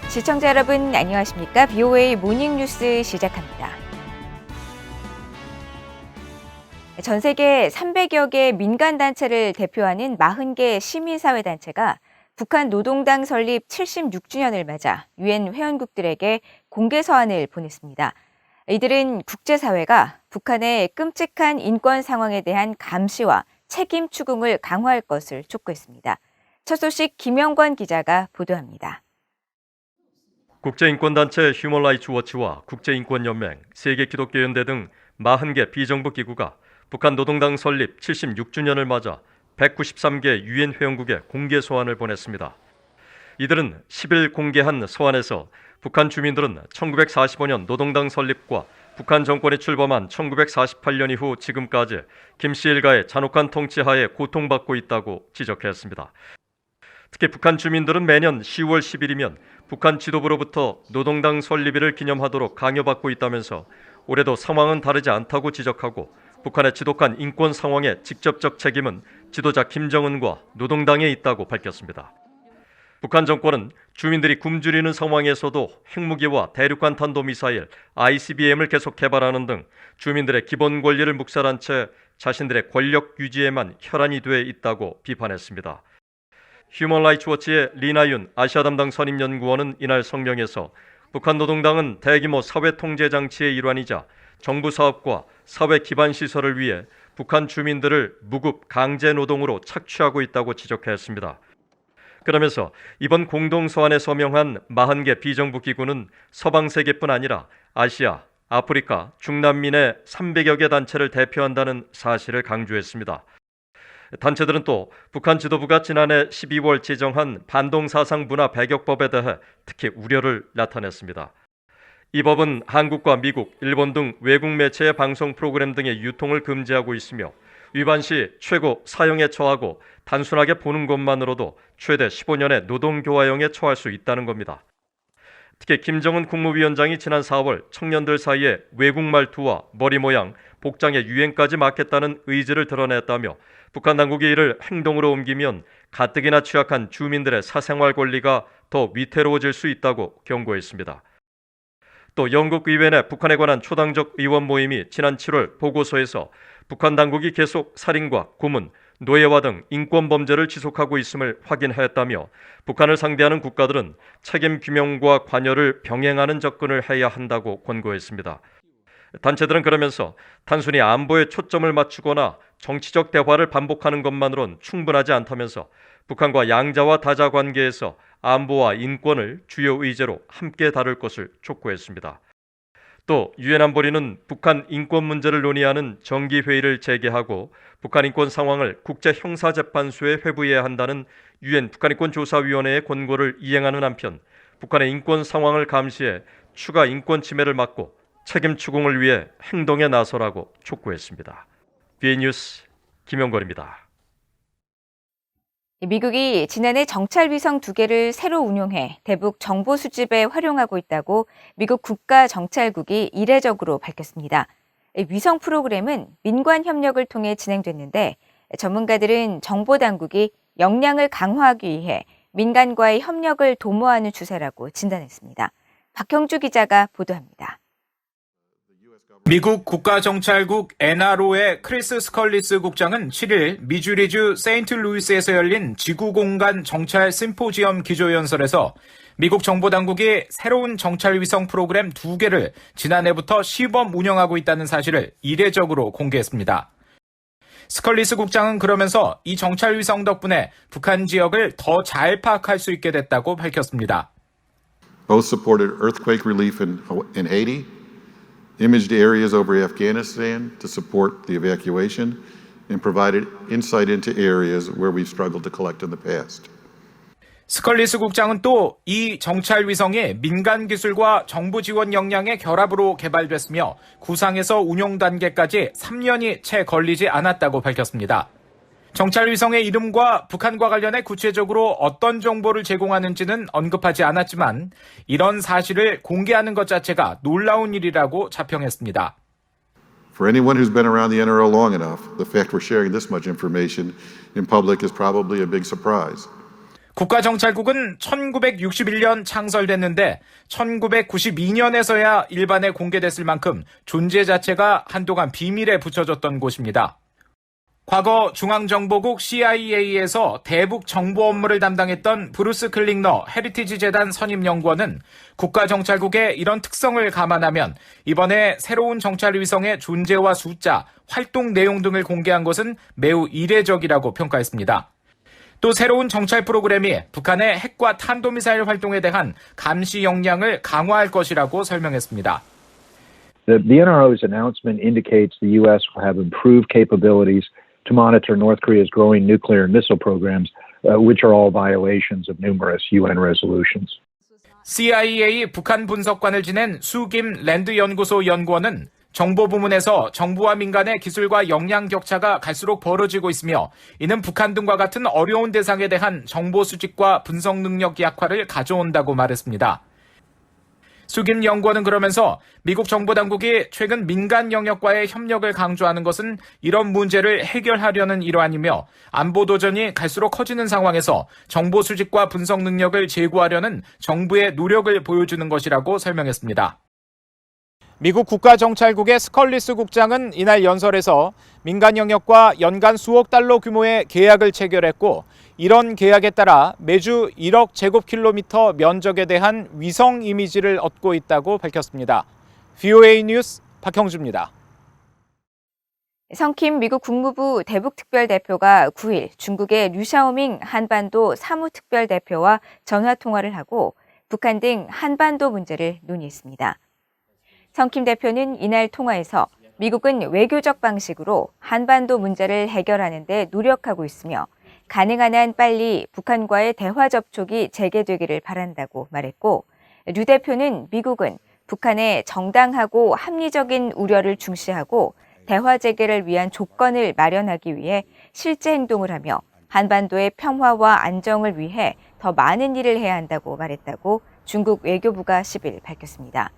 시청자 여러분 안녕하십니까? BOA 모닝뉴스 시작합니다. 전 세계 300여 개 민간단체를 대표하는 40개 시민사회단체가 북한 노동당 설립 76주년을 맞아 유엔 회원국들에게 공개 서한을 보냈습니다. 이들은 국제사회가 북한의 끔찍한 인권 상황에 대한 감시와 책임 추궁을 강화할 것을 촉구했습니다. 첫 소식 김영권 기자가 보도합니다. 국제인권단체 휴먼라이츠 워치와 국제인권연맹, 세계기독교연대 등 40개 비정부 기구가 북한 노동당 설립 76주년을 맞아 193개 유엔 회원국에 공개 서한을 보냈습니다. 이들은 10일 공개한 서한에서 북한 주민들은 1945년 노동당 설립과 북한 정권이 출범한 1948년 이후 지금까지 김씨 일가의 잔혹한 통치하에 고통받고 있다고 지적했습니다. 특히 북한 주민들은 매년 10월 10일이면 북한 지도부로부터 노동당 설립일을 기념하도록 강요받고 있다면서 올해도 상황은 다르지 않다고 지적하고 북한의 지독한 인권 상황의 직접적 책임은 지도자 김정은과 노동당에 있다고 밝혔습니다. 북한 정권은 주민들이 굶주리는 상황에서도 핵무기와 대륙간 탄도미사일 ICBM을 계속 개발하는 등 주민들의 기본 권리를 묵살한 채 자신들의 권력 유지에만 혈안이 돼 있다고 비판했습니다. 휴먼라이츠 워치의 리나윤 아시아 담당 선임연구원은 이날 성명에서 북한 노동당은 대규모 사회 통제 장치의 일환이자 정부 사업과 사회 기반 시설을 위해 북한 주민들을 무급 강제 노동으로 착취하고 있다고 지적했습니다. 그러면서 이번 공동서한에 서명한 40개 비정부 기구는 서방 세계뿐 아니라 아시아, 아프리카, 중남미의 300여 개 단체를 대표한다는 사실을 강조했습니다. 단체들은 또 북한 지도부가 지난해 12월 제정한 반동사상 문화 배격법에 대해 특히 우려를 나타냈습니다. 이 법은 한국과 미국, 일본 등 외국 매체의 방송 프로그램 등의 유통을 금지하고 있으며 위반 시 최고 사형에 처하고 단순하게 보는 것만으로도 최대 15년의 노동교화형에 처할 수 있다는 겁니다. 특히 김정은 국무위원장이 지난 4월 청년들 사이에 외국 말투와 머리 모양, 복장의 유행까지 막겠다는 의지를 드러냈다며 북한 당국이 이를 행동으로 옮기면 가뜩이나 취약한 주민들의 사생활 권리가 더 위태로워질 수 있다고 경고했습니다. 또 영국 의회 내 북한에 관한 초당적 의원 모임이 지난 7월 보고서에서 북한 당국이 계속 살인과 고문, 노예화 등 인권 범죄를 지속하고 있음을 확인하였다며 북한을 상대하는 국가들은 책임 규명과 관여를 병행하는 접근을 해야 한다고 권고했습니다. 단체들은 그러면서 단순히 안보에 초점을 맞추거나 정치적 대화를 반복하는 것만으론 충분하지 않다면서 북한과 양자와 다자 관계에서 안보와 인권을 주요 의제로 함께 다룰 것을 촉구했습니다. 또 유엔 안보리는 북한 인권 문제를 논의하는 정기회의를 재개하고 북한 인권 상황을 국제형사재판소에 회부해야 한다는 유엔 북한인권조사위원회의 권고를 이행하는 한편 북한의 인권 상황을 감시해 추가 인권 침해를 막고 책임 추궁을 위해 행동에 나서라고 촉구했습니다. BOA 뉴스 김영걸입니다. 미국이 지난해 정찰위성 2개를 새로 운용해 대북 정보 수집에 활용하고 있다고 미국 국가정찰국이 이례적으로 밝혔습니다. 위성 프로그램은 민관 협력을 통해 진행됐는데 전문가들은 정보당국이 역량을 강화하기 위해 민간과의 협력을 도모하는 추세라고 진단했습니다. 박형주 기자가 보도합니다. 미국 국가정찰국 NRO의 크리스 스컬리스 국장은 7일 미주리주 세인트루이스에서 열린 지구공간 정찰 심포지엄 기조연설에서 미국 정보당국이 새로운 정찰위성 프로그램 2개를 지난해부터 시범 운영하고 있다는 사실을 이례적으로 공개했습니다. 스컬리스 국장은 그러면서 이 정찰위성 덕분에 북한 지역을 더 잘 파악할 수 있게 됐다고 밝혔습니다. Both supported earthquake relief in Haiti, imaged areas over Afghanistan to support the evacuation, and provided insight into areas where we've struggled to collect in the past. 스컬리스 국장은 또 이 정찰 위성이 민간 기술과 정부 지원 역량의 결합으로 개발됐으며 구상에서 운용 단계까지 3년이 채 걸리지 않았다고 밝혔습니다. 정찰 위성의 이름과 북한과 관련해 구체적으로 어떤 정보를 제공하는지는 언급하지 않았지만 이런 사실을 공개하는 것 자체가 놀라운 일이라고 자평했습니다. For anyone who's been around the NRO long enough, the fact we're sharing this much information in public is probably a big surprise. 국가정찰국은 1961년 창설됐는데 1992년에서야 일반에 공개됐을 만큼 존재 자체가 한동안 비밀에 붙여졌던 곳입니다. 과거 중앙정보국 CIA에서 대북 정보 업무를 담당했던 브루스 클링너 헤리티지 재단 선임연구원은 국가정찰국의 이런 특성을 감안하면 이번에 새로운 정찰 위성의 존재와 숫자, 활동 내용 등을 공개한 것은 매우 이례적이라고 평가했습니다. 또 새로운 정찰 프로그램이 북한의 핵과 탄도미사일 활동에 대한 감시 역량을 강화할 것이라고 설명했습니다. The NRO's announcement indicates the U.S. will have improved capabilities to monitor North Korea's growing nuclear and missile programs, which are all violations of numerous UN resolutions. CIA 북한 분석관을 지낸 수김 랜드 연구소 연구원은 정보 부문에서 정부와 민간의 기술과 역량 격차가 갈수록 벌어지고 있으며 이는 북한 등과 같은 어려운 대상에 대한 정보 수집과 분석 능력 약화를 가져온다고 말했습니다. 수김 연구원은 그러면서 미국 정보당국이 최근 민간 영역과의 협력을 강조하는 것은 이런 문제를 해결하려는 일환이며 안보 도전이 갈수록 커지는 상황에서 정보 수집과 분석 능력을 제고하려는 정부의 노력을 보여주는 것이라고 설명했습니다. 미국 국가정찰국의 스컬리스 국장은 이날 연설에서 민간 영역과 연간 수억 달러 규모의 계약을 체결했고 이런 계약에 따라 매주 1억 제곱킬로미터 면적에 대한 위성 이미지를 얻고 있다고 밝혔습니다. VOA 뉴스 박형주입니다. 성킴 미국 국무부 대북특별대표가 9일 중국의 류샤오밍 한반도 사무특별대표와 전화통화를 하고 북한 등 한반도 문제를 논의했습니다. 성킴 대표는 이날 통화에서 미국은 외교적 방식으로 한반도 문제를 해결하는 데 노력하고 있으며 가능한 한 빨리 북한과의 대화 접촉이 재개되기를 바란다고 말했고 류 대표는 미국은 북한의 정당하고 합리적인 우려를 중시하고 대화 재개를 위한 조건을 마련하기 위해 실제 행동을 하며 한반도의 평화와 안정을 위해 더 많은 일을 해야 한다고 말했다고 중국 외교부가 10일 밝혔습니다.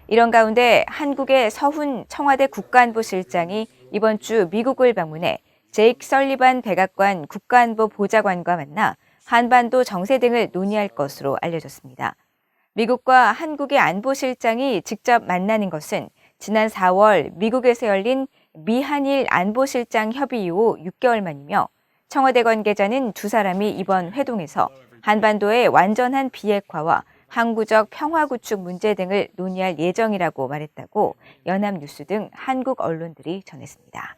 이런 가운데 한국의 서훈 청와대 국가안보실장이 이번 주 미국을 방문해 제이크 설리반 백악관 국가안보 보좌관과 만나 한반도 정세 등을 논의할 것으로 알려졌습니다. 미국과 한국의 안보실장이 직접 만나는 것은 지난 4월 미국에서 열린 미한일 안보실장 협의 이후 6개월 만이며 청와대 관계자는 두 사람이 이번 회동에서 한반도의 완전한 비핵화와 항구적 평화 구축 문제 등을 논의할 예정이라고 말했다고 연합뉴스 등 한국 언론들이 전했습니다.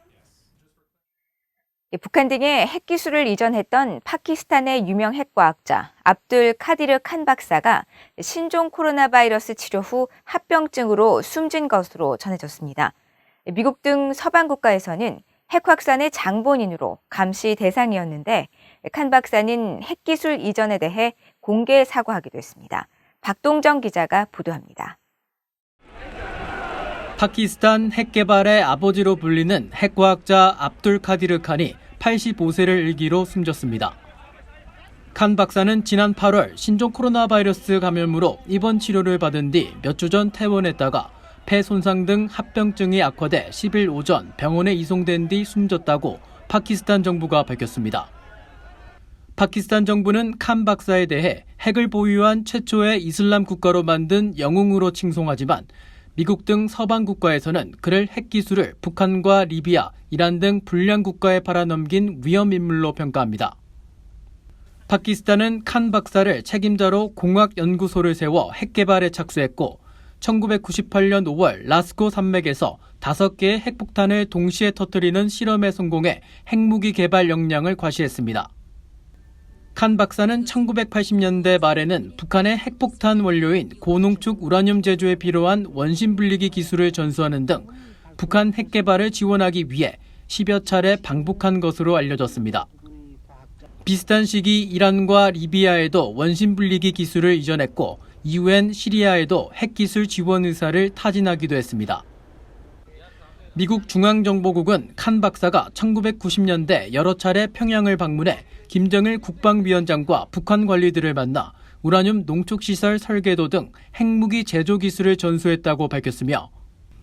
북한 등에 핵기술을 이전했던 파키스탄의 유명 핵과학자 압둘 카디르 칸 박사가 신종 코로나 바이러스 치료 후 합병증으로 숨진 것으로 전해졌습니다. 미국 등 서방 국가에서는 핵 확산의 장본인으로 감시 대상이었는데 칸 박사는 핵기술 이전에 대해 공개 사과하기도 했습니다. 박동정 기자가 보도합니다. 파키스탄 핵 개발의 아버지로 불리는 핵과학자 압둘 카디르 칸이 85세를 일기로 숨졌습니다. 칸 박사는 지난 8월 신종 코로나 바이러스 감염으로 입원 치료를 받은 뒤 몇 주 전 퇴원했다가 폐 손상 등 합병증이 악화돼 10일 오전 병원에 이송된 뒤 숨졌다고 파키스탄 정부가 밝혔습니다. 파키스탄 정부는 칸 박사에 대해 핵을 보유한 최초의 이슬람 국가로 만든 영웅으로 칭송하지만 미국 등 서방 국가에서는 그를 핵기술을 북한과 리비아, 이란 등 불량 국가에 팔아넘긴 위험인물로 평가합니다. 파키스탄은 칸 박사를 책임자로 공학연구소를 세워 핵개발에 착수했고 1998년 5월 라스코 산맥에서 5개의 핵폭탄을 동시에 터뜨리는 실험에 성공해 핵무기 개발 역량을 과시했습니다. 칸 박사는 1980년대 말에는 북한의 핵폭탄 원료인 고농축 우라늄 제조에 필요한 원심 분리기 기술을 전수하는 등 북한 핵 개발을 지원하기 위해 10여 차례 방북한 것으로 알려졌습니다. 비슷한 시기 이란과 리비아에도 원심 분리기 기술을 이전했고 이후엔 시리아에도 핵기술 지원 의사를 타진하기도 했습니다. 미국 중앙정보국은 칸 박사가 1990년대 여러 차례 평양을 방문해 김정일 국방위원장과 북한 관리들을 만나 우라늄 농축시설 설계도 등 핵무기 제조 기술을 전수했다고 밝혔으며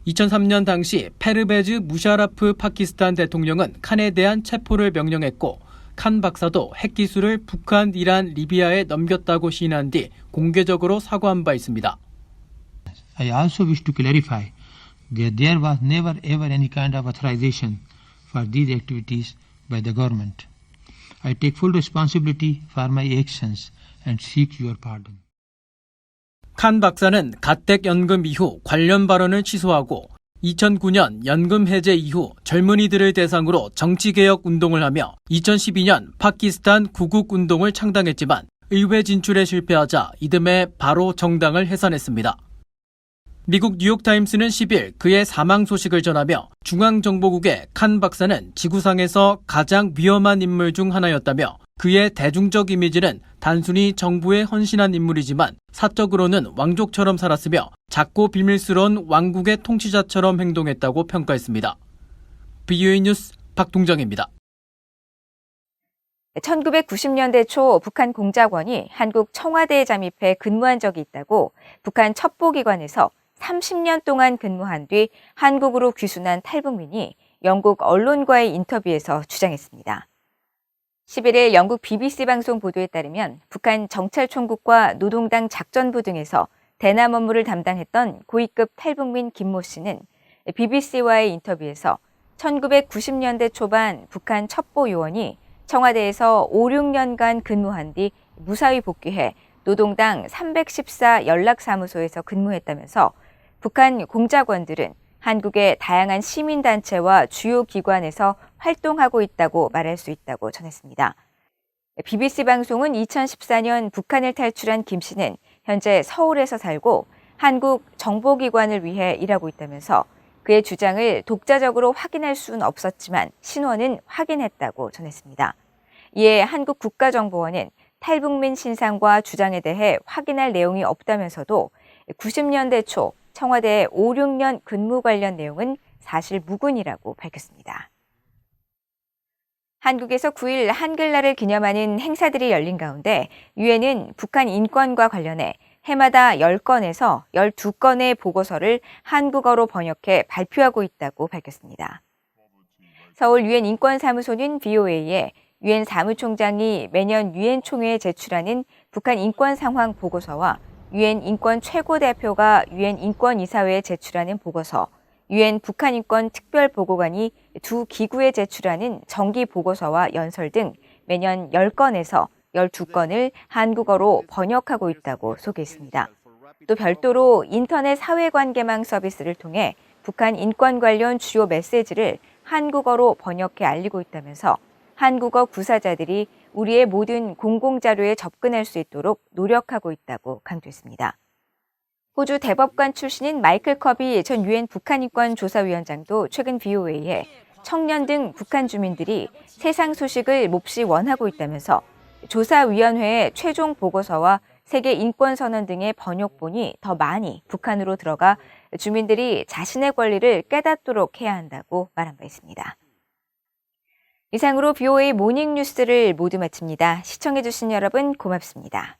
2003년 당시 페르베즈 무샤라프 파키스탄 대통령은 칸에 대한 체포를 명령했고 칸 박사도 핵기술을 북한, 이란, 리비아에 넘겼다고 시인한 뒤 공개적으로 사과한 바 있습니다. I also wish to clarify that there was never ever any kind of authorization for these activities by the government. I take full responsibility for my actions and seek your pardon. 칸 박사는 가택 연금 이후 관련 발언을 취소하고 2009년 연금 해제 이후 젊은이들을 대상으로 정치개혁 운동을 하며 2012년 파키스탄 구국 운동을 창당했지만 의회 진출에 실패하자 이듬해 바로 정당을 해산했습니다. 미국 뉴욕타임스는 10일 그의 사망 소식을 전하며 중앙정보국의 칸 박사는 지구상에서 가장 위험한 인물 중 하나였다며 그의 대중적 이미지는 단순히 정부에 헌신한 인물이지만 사적으로는 왕족처럼 살았으며 작고 비밀스러운 왕국의 통치자처럼 행동했다고 평가했습니다. BOA 뉴스 박동정입니다. 1990년대 초 북한 공작원이 한국 청와대에 잠입해 근무한 적이 있다고 북한 첩보기관에서 30년 동안 근무한 뒤 한국으로 귀순한 탈북민이 영국 언론과의 인터뷰에서 주장했습니다. 11일 영국 BBC 방송 보도에 따르면 북한 정찰총국과 노동당 작전부 등에서 대남 업무를 담당했던 고위급 탈북민 김모 씨는 BBC와의 인터뷰에서 1990년대 초반 북한 첩보 요원이 청와대에서 5, 6년간 근무한 뒤 무사히 복귀해 노동당 314 연락사무소에서 근무했다면서 북한 공작원들은 한국의 다양한 시민단체와 주요 기관에서 활동하고 있다고 말할 수 있다고 전했습니다. BBC 방송은 2014년 북한을 탈출한 김 씨는 현재 서울에서 살고 한국 정보기관을 위해 일하고 있다면서 그의 주장을 독자적으로 확인할 수는 없었지만 신원은 확인했다고 전했습니다. 이에 한국 국가정보원은 탈북민 신상과 주장에 대해 확인할 내용이 없다면서도 90년대 초 청와대 5, 6년 근무 관련 내용은 사실 무근이라고 밝혔습니다. 한국에서 9일 한글날을 기념하는 행사들이 열린 가운데 유엔은 북한 인권과 관련해 해마다 10건에서 12건의 보고서를 한국어로 번역해 발표하고 있다고 밝혔습니다. 서울 유엔 인권사무소는 BOA에 유엔 사무총장이 매년 유엔 총회에 제출하는 북한 인권 상황 보고서와 유엔 인권 최고대표가 유엔 인권이사회에 제출하는 보고서, 유엔 북한 인권 특별보고관이 두 기구에 제출하는 정기 보고서와 연설 등 매년 10건에서 12건을 한국어로 번역하고 있다고 소개했습니다. 또 별도로 인터넷 사회관계망 서비스를 통해 북한 인권 관련 주요 메시지를 한국어로 번역해 알리고 있다면서 한국어 구사자들이 우리의 모든 공공자료에 접근할 수 있도록 노력하고 있다고 강조했습니다. 호주 대법관 출신인 마이클 커비 전 유엔 북한인권조사위원장도 최근 BOA에 청년 등 북한 주민들이 세상 소식을 몹시 원하고 있다면서 조사위원회의 최종 보고서와 세계 인권선언 등의 번역본이 더 많이 북한으로 들어가 주민들이 자신의 권리를 깨닫도록 해야 한다고 말한 바 있습니다. 이상으로 BOA 모닝뉴스를 모두 마칩니다. 시청해주신 여러분 고맙습니다.